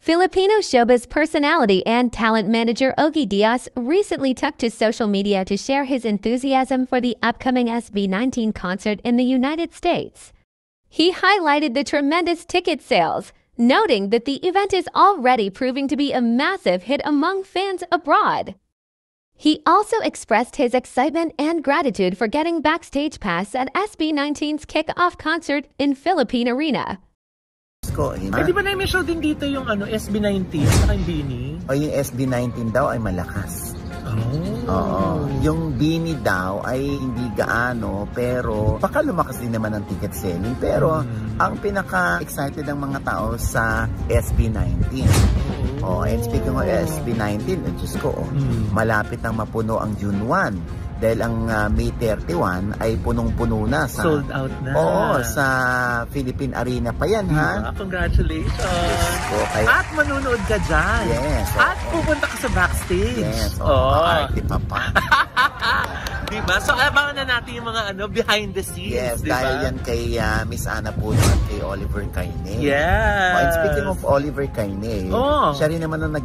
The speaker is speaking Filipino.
Filipino showbiz personality and talent manager Ogie Diaz recently took to social media to share his enthusiasm for the upcoming SB19 concert in the United States. He highlighted the tremendous ticket sales, noting that the event is already proving to be a massive hit among fans abroad. He also expressed his excitement and gratitude for getting backstage pass at SB19's kickoff concert in Philippine Arena. Di ba na may show din dito yung SB19 sa Bini? O yung SB19 daw ay malakas. Oh. Oo. Yung Bini daw ay hindi gaano, pero baka lumakas din naman ang ticket selling. Pero ang pinaka-excited ng mga tao sa SB19. Oh, and speaking of SB19, Diyos ko, malapit nang mapuno ang June 1. Dahil ang May 31 ay punong-puno na. Sold out na. Oo, sa Philippine Arena pa yan, ha? Congratulations! At manunood ka dyan. Yes. At pupunta ka sa backstage. Yes. Arte pa pa. Diba? So, abangan na natin yung mga behind the scenes. Yes, diba? dahil yan kay Miss Ana Puno at kay Oliver Caine. Yes. And speaking of Oliver Caine, siya rin naman ang